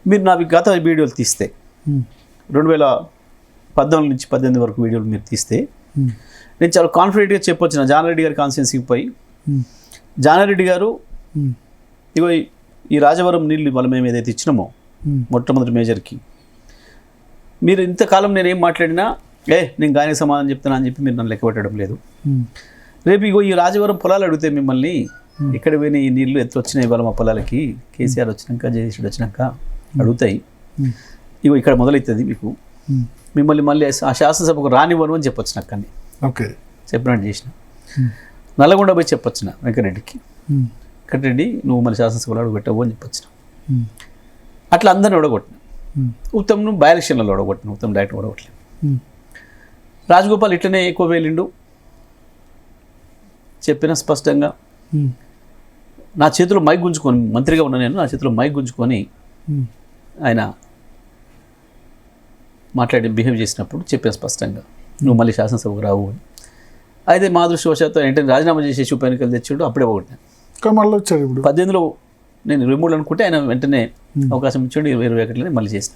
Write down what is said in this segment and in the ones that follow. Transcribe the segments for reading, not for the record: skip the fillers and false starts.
మీరు నా గత వీడియోలు తీస్తే 2014 నుంచి 18 వరకు వీడియోలు మీరు తీస్తే నేను చాలా కాన్ఫిడెంట్గా చెప్పొచ్చు నా జానారెడ్డి గారి కాన్స్టిట్యున్సీకి పోయి జానారెడ్డి గారు ఇగో ఈ రాజవరం నీళ్ళు ఇవాళ మేము ఏదైతే ఇచ్చినామో మొట్టమొదటి మేజర్కి మీరు ఇంతకాలం నేనేం మాట్లాడినా నేను గాయనికి సమాధానం చెప్తాను అని చెప్పి మీరు నన్ను లెక్క పెట్టడం లేదు. రేపు ఇగో ఈ రాజవరం పొలాలు అడిగితే మిమ్మల్ని ఇక్కడ పోయిన ఈ నీళ్ళు ఎత్తు వచ్చినాయి ఇవాళ మా పొలాలకి కేసీఆర్ వచ్చినాక జగదీశ్వరుడు వచ్చినాక అడుగుతాయి ఇగో ఇక్కడ మొదలవుతుంది మీకు మిమ్మల్ని మళ్ళీ ఆ శాసనసభకు రానివ్వను అని చెప్పొచ్చు నాకు కానీ చెప్పినట్టు చేసిన నల్లగొండ పోయి చెప్పొచ్చిన వెంకటరెడ్డికి వెంకటరెడ్డి నువ్వు మళ్ళీ శాసనసభలో అడుగు పెట్టవు అని చెప్పొచ్చిన. అట్లా అందరిని ఓడగొట్టిన. ఉత్తమ్ను బై ఎలక్షన్లలో ఓడగొట్టిన. ఉత్తమ్ డైరెక్ట్ ఓడగొట్టలేదు. రాజగోపాల్ ఇట్లనే ఎక్కువ వేలిండు. చెప్పిన స్పష్టంగా నా చేతిలో మైక్ గుంజుకొని మంత్రిగా ఉన్న నేను నా చేతిలో మైక్ గుంజుకొని ఆయన మాట్లాడి బిహేవ్ చేసినప్పుడు చెప్పాను స్పష్టంగా నువ్వు మళ్ళీ శాసనసభకు రావు అని. అయితే మా దృష్టివశాత్తు ఏంటంటే రాజీనామా చేసేసి ఉప ఎన్నికలు తెచ్చాడు. అప్పుడే ఒకటి మళ్ళీ వచ్చాడు. ఇప్పుడు 18లో నేను 23 అనుకుంటే ఆయన వెంటనే అవకాశం ఇచ్చాడు. 21 మళ్ళీ చేసిన.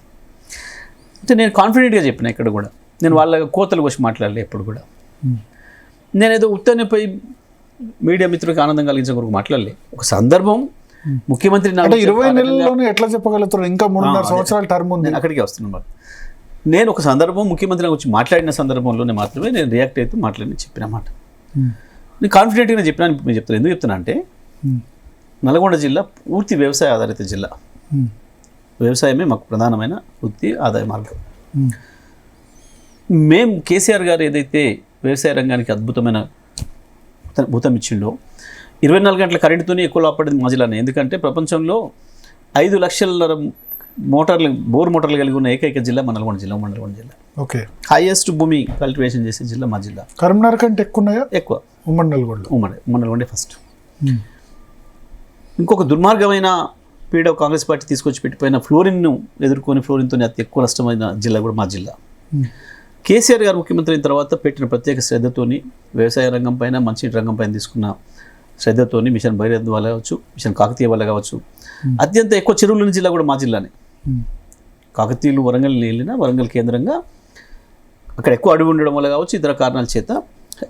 అంటే నేను కాన్ఫిడెంట్గా చెప్పిన ఇక్కడ కూడా నేను వాళ్ళ కోతలు వచ్చి మాట్లాడలే ఎప్పుడు కూడా. నేనేదో ఉత్తర్నిపై మీడియా మిత్రులకు ఆనందం కలిగించే కొరకు మాట్లాడలే. ఒక సందర్భం ముఖ్యమంత్రి 20 నెలల్లోనే ఎట్లా చెప్పగలుగుతారు? ఇంకా 3.5 సంవత్సరాల టర్మ్ ఉంది. నేను అక్కడికి వస్తున్నాను. నేను ఒక సందర్భం ముఖ్యమంత్రి వచ్చి మాట్లాడిన సందర్భంలోనే మాత్రమే నేను రియాక్ట్ అవుతూ మాట్లాడి చెప్పిన మాట. నేను కాన్ఫిడెంట్గా చెప్పినా మీకు చెప్తాను. ఎందుకు చెప్తున్నా అంటే నల్గొండ జిల్లా పూర్తి వ్యవసాయ ఆధారిత జిల్లా. వ్యవసాయమే మాకు ప్రధానమైన వృత్తి ఆదాయ మార్గం. మేము కేసీఆర్ గారు ఏదైతే వ్యవసాయ రంగానికి అద్భుతమైన భూతం ఇచ్చిండో 24 గంటల కరెంటుతోనే ఎక్కువ లాభపడింది మా జిల్లానే. ఎందుకంటే ప్రపంచంలో 5 లక్షల బోర్ మోటార్లు కలిగి ఉన్న ఏకైక జిల్లా మన నల్గొండ జిల్లా. నల్గొండ జిల్లా హైయెస్ట్ భూమి కల్టివేషన్ చేసే జిల్లా మా జిల్లా. కరీంనగర్ కంటే ఎక్కువ ఉన్నాయా? ఎక్కువ. ఉమ్మడి నల్గొండే ఫస్ట్. ఇంకొక దుర్మార్గమైన పీడ కాంగ్రెస్ పార్టీ తీసుకొచ్చి పెట్టిపోయిన ఫ్లోరిన్ను ఎదుర్కొని ఫ్లోరిన్తో అతి ఎక్కువ నష్టమైన జిల్లా కూడా మా జిల్లా. కేసీఆర్ గారు ముఖ్యమంత్రి అయిన తర్వాత పెట్టిన ప్రత్యేక శ్రద్ధతోని వ్యవసాయ రంగం పైన మంచినీటి రంగం పైన తీసుకున్న శ్రద్ధతోని మిషన్ భగీరథ వల్ల కావచ్చు, మిషన్ కాకతీయ వల్ల కావచ్చు, అత్యంత ఎక్కువ చెరువులు ఉన్న జిల్లా కూడా మా జిల్లానే. కాకతీయులు వరంగల్ వెళ్ళినా వరంగల్ కేంద్రంగా అక్కడ ఎక్కువ అడవి ఉండడం వల్ల కావచ్చు, ఇతర కారణాల చేత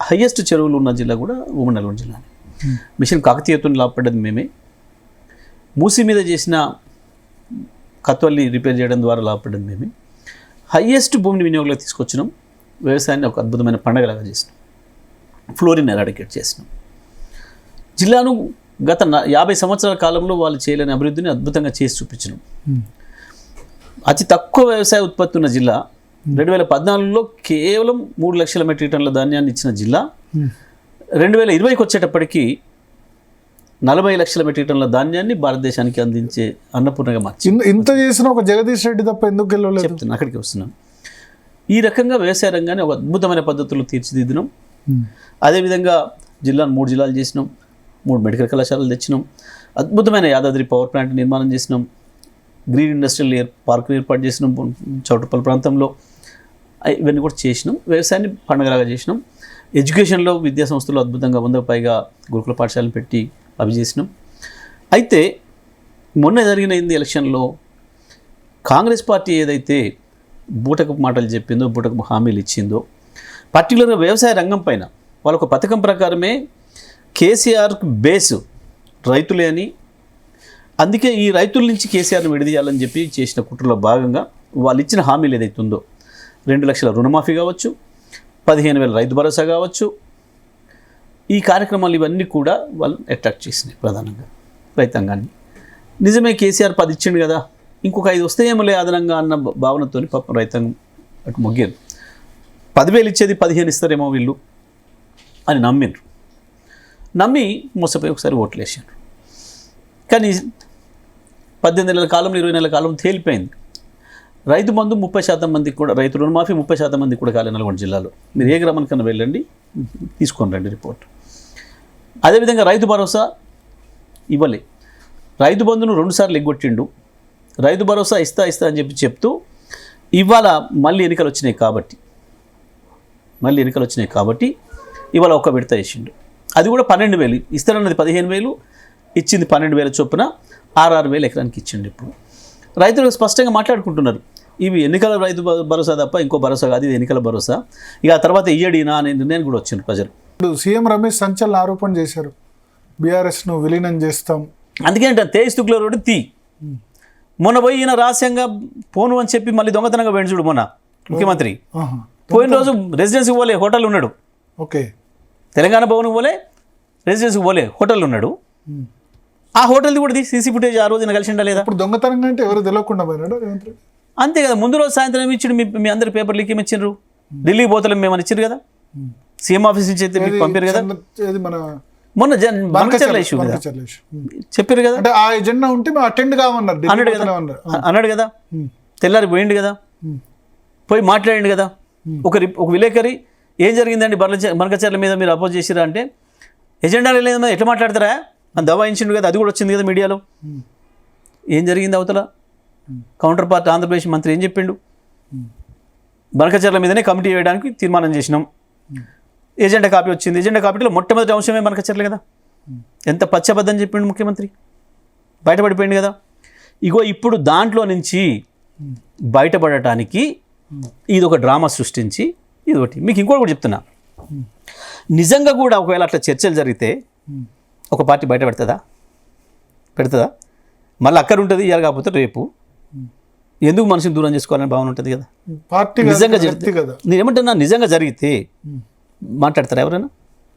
హైయెస్ట్ చెరువులు ఉన్న జిల్లా కూడా ఉమ్మడి నల్గొండ జిల్లానే. మిషన్ కాకతీయతో లాభపడ్డది మేమే. మూసి మీద చేసిన కత్వల్లి రిపేర్ చేయడం ద్వారా లాభపడ్డది మేమే. హైయెస్ట్ భూమిని వినియోగంలో తీసుకొచ్చినాం. వ్యవసాయాన్ని ఒక అద్భుతమైన పండగలాగా చేసినాం. ఫ్లోరిన్ ఎరాడికేట్ చేసినాం. జిల్లాను గత 50 సంవత్సరాల కాలంలో వాళ్ళు చేయలేని అభివృద్ధిని అద్భుతంగా చేసి చూపించినాం. అతి తక్కువ వ్యవసాయ ఉత్పత్తి ఉన్న జిల్లా 2014లో కేవలం 3 లక్షల మెట్రిక్ టన్నుల ధాన్యాన్ని ఇచ్చిన జిల్లా 2020కి వచ్చేటప్పటికి 40 లక్షల మెట్రిక్ టన్నుల ధాన్యాన్ని భారతదేశానికి అందించే అన్నపూర్ణగా మార్చింది. ఇంత చేసిన ఒక జగదీష్ రెడ్డి తప్ప ఎందుకు గెలవలేదు చెప్తున్నా. అక్కడికి వస్తున్నాం. ఈ రకంగా వ్యవసాయ రంగాన్ని ఒక అద్భుతమైన పద్ధతుల్లో తీర్చిదిద్దినాం. అదేవిధంగా జిల్లాను 3 జిల్లాలు చేసినాం. 3 మెడికల్ కళాశాలలు తెచ్చినాం. అద్భుతమైన యాదాద్రి పవర్ ప్లాంట్ నిర్మాణం చేసినాం. గ్రీన్ ఇండస్ట్రియల్ పార్కులు ఏర్పాటు చేసినాం చౌటుపల్లి ప్రాంతంలో. ఇవన్నీ కూడా చేసినాం. వ్యవసాయాన్ని పండుగలాగా చేసినాం. ఎడ్యుకేషన్లో విద్యా సంస్థలు అద్భుతంగా 100కు పైగా గురుకుల పాఠశాలను పెట్టి అవి చేసినాం. అయితే మొన్న జరిగిన ఎలక్షన్లో కాంగ్రెస్ పార్టీ ఏదైతే బూటకపు మాటలు చెప్పిందో, బూటకపు హామీలు ఇచ్చిందో, పర్టికులర్గా వ్యవసాయ రంగం పైన వాళ్ళొక పథకం ప్రకారమే కేసీఆర్కి బేస్ రైతులే అని, అందుకే ఈ రైతుల నుంచి కేసీఆర్ని విడదీయాలని చెప్పి చేసిన కుట్రలో భాగంగా వాళ్ళు ఇచ్చిన హామీలు ఏదైతే ఉందో 2 లక్షల రుణమాఫీ కావచ్చు, 15,000 రైతు భరోసా కావచ్చు, ఈ కార్యక్రమాలు ఇవన్నీ కూడా వాళ్ళు అట్రాక్ట్ చేసినాయి ప్రధానంగా రైతాంగాన్ని. నిజమే కేసీఆర్ 10 ఇచ్చిండు కదా, ఇంకొక 5 వస్తాయేమోలే అదనంగా అన్న భావనతో పాపం రైతాంగం అటు మొగ్గారు. 10,000 ఇచ్చేది 15 ఇస్తారేమో వీళ్ళు అని నమ్మి మోసపోయి ఒకసారి ఓట్లు వేసారు. కానీ 18 నెలల కాలంలో 20 నెలల కాలం తేలిపోయింది. రైతు బంధు 30% మందికి కూడా, రైతు రుణమాఫీ 30% మందికి కూడా కాలేదు నల్గొండ జిల్లాలో. మీరు ఏ గ్రామానికన్నా వెళ్ళండి, తీసుకొని రండి రిపోర్ట్. అదేవిధంగా రైతు భరోసా ఇవ్వలే. రైతు బంధును 2 సార్లు ఎగ్గొట్టిండు. రైతు భరోసా ఇస్తా అని చెప్తూ ఇవాళ మళ్ళీ ఎన్నికలు వచ్చినాయి కాబట్టి ఇవాళ ఒక విడత వేసిండు. అది కూడా 12,000 ఇస్తారన్నది 15,000, ఇచ్చింది 12,000 చొప్పున 6,000 ఎకరానికి ఇచ్చిండు. ఇప్పుడు రైతులు స్పష్టంగా మాట్లాడుకుంటున్నారు, ఇవి ఎన్నికల రైతు భరోసా తప్ప ఇంకో భరోసా కాదు, ఇది ఎన్నికల భరోసా, ఇక ఆ తర్వాత ఇయ్యడినా అనే నిర్ణయం కూడా వచ్చింది ప్రజలు. ఇప్పుడు సీఎం రమేష్ సంచలన ఆరోపణ చేశారు, బీఆర్ఎస్ను విలీనం చేస్తాం. అందుకే అంటే తేజ్ తుగ్ల రోడ్డు మొన్న పోయి ఈయన రహస్యంగా పోను అని చెప్పి మళ్ళీ దొంగతనంగా పోయిండు చూడు మొన్న ముఖ్యమంత్రి. పోయిన రోజు రెసిడెన్సీకి పోలే, హోటల్ ఉన్నాడు. ఓకే, తెలంగాణ భవన్కి పోలే, రెసిడెన్సీకి పోలే, హోటల్ ఉన్నాడు. ఆ హోటల్ది కూడా సీసీ ఫుటేజ్ ఆ రోజున కలిసిండా లేదా? ఇప్పుడు దొంగతనంగా అంటే ఎవరు తెలియకుండా పోయినాడు రేవంత్ రెడ్డి. అంతే కదా, ముందు రోజు సాయంత్రం ఏమి ఇచ్చిండు, మీ అందరి పేపర్ లీక్ ఏమి ఇచ్చిండ్రు, ఢిల్లీకి పోతలేం మేమని ఇచ్చారు కదా, సీఎం ఆఫీస్ నుంచి అయితే మీకు పంపారు కదా. మొన్న బనకచర్ల ఇష్యూ కదా చెప్పారు కదా, అంటే ఆ ఎజెండా ఉంటే మేము అటెండ్ కావన్నారు అన్నాడు కదా. తెల్లారి పోయిండు కదా, పోయి మాట్లాడిండు కదా. ఒక విలేకరి ఏం జరిగిందండి బనకచర్ల మీద మీరు అపోజ్ చేసిరా అంటే, ఎజెండా లేదమ్మా ఎట్లా మాట్లాడతారా అని దబాయించిండు కదా, అది కూడా వచ్చింది కదా మీడియాలో. ఏం జరిగింది అవతల? కౌంటర్ పార్ట్ ఆంధ్రప్రదేశ్ మంత్రి ఏం చెప్పిండు, బనకచర్ల మీదనే కమిటీ వేయడానికి తీర్మానం చేసినాం, ఎజెండా కాపీ వచ్చింది. ఎజెండా కాపీలో మొట్టమొదటి అంశమే బనకచర్ల కదా. ఎంత పచ్చబద్ధం చెప్పిండు ముఖ్యమంత్రి, బయటపడిపోయింది కదా. ఇగో ఇప్పుడు దాంట్లో నుంచి బయటపడటానికి ఇది ఒక డ్రామా సృష్టించి ఇది ఒకటి. మీకు ఇంకోటి కూడా చెప్తున్నా, నిజంగా కూడా ఒకవేళ అట్లా చర్చలు జరిగితే ఒక పార్టీ బయట పెడుతుందా? మళ్ళీ అక్కడ ఉంటుంది, ఇయ్యాలి కాకపోతే రేపు ఎందుకు మనిషిని దూరం చేసుకోవాలని భావన ఉంటుంది కదా. నిజంగా జరిగితే కదా, నేను ఏమంటున్నా, నిజంగా జరిగితే మాట్లాడతారా? ఎవరైనా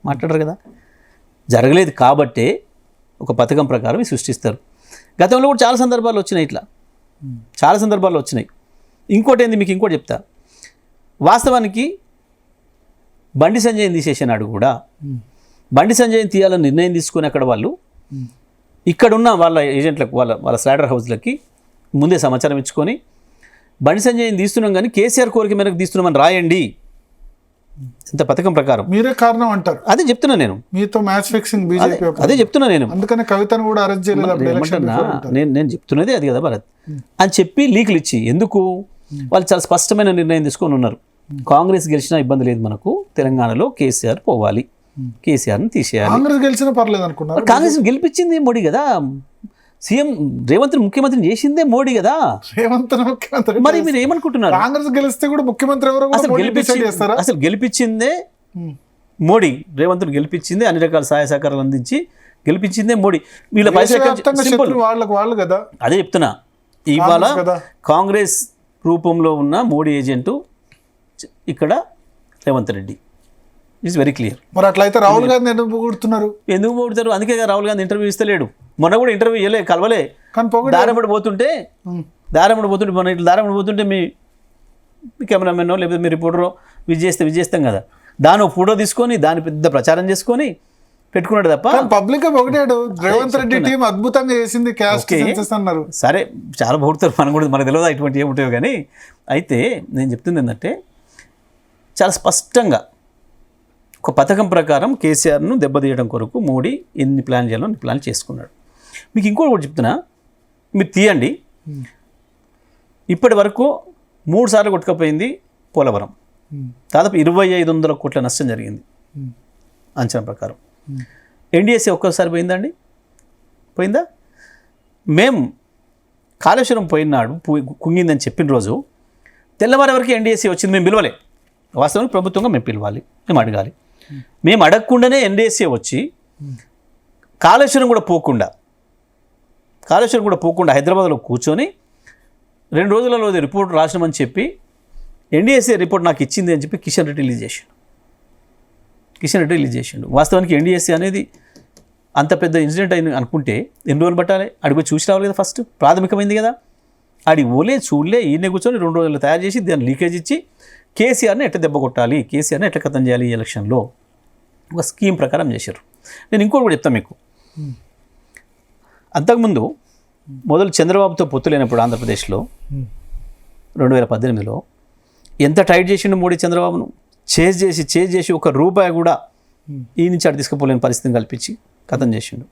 మాట్లాడరు కదా. జరగలేదు కాబట్టే ఒక పథకం ప్రకారం సృష్టిస్తారు. గతంలో కూడా చాలా సందర్భాలు వచ్చినాయి, ఇట్లా చాలా సందర్భాల్లో వచ్చినాయి. ఇంకోటి ఏంది, మీకు ఇంకోటి చెప్తా. వాస్తవానికి బండి సంజయ్ని తీసేసినాడు కూడా, బండి సంజయ్ని తీయాలని నిర్ణయం తీసుకుని అక్కడ వాళ్ళు ఇక్కడున్న వాళ్ళ ఏజెంట్లకు వాళ్ళ స్లైడర్ హౌస్లకి ముందే సమాచారం ఇచ్చుకొని బండి సంజయ్ని తీస్తున్నాం కానీ కేసీఆర్ కోరిక మేరకు తీస్తున్నామని రాయండి, ఇంత పథకం ప్రకారం. మీరే కారణం అంటారు. అదే చెప్తున్నా నేను, మీతో మ్యాచ్ ఫిక్సింగ్ బీజేపీ. అదే చెప్తున్నా నేను, అందుకని కవితను కూడా అరెస్ట్ చేయలేదు. నేను చెప్తున్నది అది కదా భరత్ అని చెప్పి లీకులు ఇచ్చి, ఎందుకు వాళ్ళు చాలా స్పష్టమైన నిర్ణయం తీసుకొని ఉన్నారు. కాంగ్రెస్ గెలిచినా ఇబ్బంది లేదు మనకు, తెలంగాణలో కేసీఆర్ పోవాలి, కేసీఆర్ని తీసేయాలి. కాంగ్రెస్ గెలిచినా పర్లేదు అనుకున్నారు. కాంగ్రెస్ గెలిపించింది మోడీ కదా, సీఎం రేవంత్ ముఖ్యమంత్రిని చేసిందే మోడీ కదా. రేవంత్ ముఖ్యమంత్రి, మరి మీరు ఏమనుకుంటున్నారు? కాంగ్రెస్ గెలిస్తే కూడా ముఖ్యమంత్రి ఎవరో అసలు గెలిపించిందే మోడీ, రేవంత్ని గెలిపించిందే, అన్ని రకాల సహాయ సహకారాలు అందించి గెలిపించిందే మోడీ. వీళ్ళ వాళ్ళు కదా. అదే చెప్తున్నా, ఇవాళ కాంగ్రెస్ రూపంలో ఉన్న మోడీ ఏజెంటు ఇక్కడ Revanth Reddy, it's very clear. మరి అట్లయితే రాహుల్ గాంధీ ఎందుకు పొగుడుతారు? అందుకే రాహుల్ గాంధీ ఇంటర్వ్యూ ఇస్తలేడు. మొన్న కూడా ఇంటర్వ్యూ ఇవ్వలే, కలవలే. దారముడి పోతుంటే మన ఇట్లా దారముడి పోతుంటే మీ కెమెరామెన్నో లేకపోతే మీ రిపోర్టరో విజేస్తాం కదా, దాని ఫోటో తీసుకొని దాని పెద్ద ప్రచారం చేసుకొని పెట్టుకున్నాడు తప్ప పబ్లిక్ పొగిడాడు. రేవంత్ రెడ్డి టీం అద్భుతంగా చేసింది, అన్నారు. సరే, చాలా పొగుడుతారు, మనకు తెలియదు ఇటువంటి ఏముంటాయో. కానీ అయితే నేను చెప్తుంది ఏంటంటే, చాలా స్పష్టంగా ఒక పథకం ప్రకారం కేసీఆర్ను దెబ్బతీయడం కొరకు మోడీ ఎన్ని ప్లాన్ చేయాలో అన్ని ప్లాన్ చేసుకున్నాడు. మీకు ఇంకోటి కూడా చెప్తున్నా, మీరు తీయండి. ఇప్పటి వరకు 3 సార్లు కొట్టుకపోయింది పోలవరం, దాదాపు 2500 కోట్ల నష్టం జరిగింది అంచనా ప్రకారం. ఎన్డీఎస్ఏ ఒక్కసారి పోయిందా? మేము కాళేశ్వరం పోయినాడు కుంగిందని చెప్పిన రోజు తెల్లవారి వరకు ఎన్డీఎస్ఏ వచ్చింది, మేము పిలవలే. వాస్తవానికి ప్రభుత్వంగా మేము పిలవాలి, మేము అడగాలి. మేము అడగకుండానే ఎన్డీఎస్ఏ వచ్చి కాళేశ్వరం కూడా పోకుండా హైదరాబాద్లో కూర్చొని 2 రోజులలో రిపోర్ట్ రాసినామని చెప్పి ఎన్డీఎస్ఏ రిపోర్ట్ నాకు ఇచ్చింది అని చెప్పి కిషన్ రెడ్డి రిలీజ్ చేసిండు. వాస్తవానికి ఎన్డీఎస్ఏ అనేది అంత పెద్ద ఇన్సిడెంట్ అయింది అనుకుంటే ఎన్ని రోజులు పట్టాలి? అడిగి చూసి రావాలి కదా. ఫస్ట్ ప్రాథమికమైంది కదా, చూడలే ఈయన కూర్చొని 2 రోజులు తయారు చేసి దాన్ని లీకేజ్ ఇచ్చి కేసీఆర్ని ఎట్లా దెబ్బ కొట్టాలి, కేసీఆర్ని ఎట్లా ఖతం చేయాలి ఈ ఎలక్షన్లో ఒక స్కీమ్ ప్రకారం చేశారు. నేను ఇంకోటి కూడా చెప్తాను మీకు. అంతకుముందు మొదలు చంద్రబాబుతో పొత్తు లేనప్పుడు ఆంధ్రప్రదేశ్లో 2018లో ఎంత టైట్ చేసిండు మోడీ చంద్రబాబును. చేజ్ చేసి ₹1 కూడా ఈ నుంచి అటు తీసుకుపోలేని పరిస్థితిని కల్పించి ఖతం చేసిండు.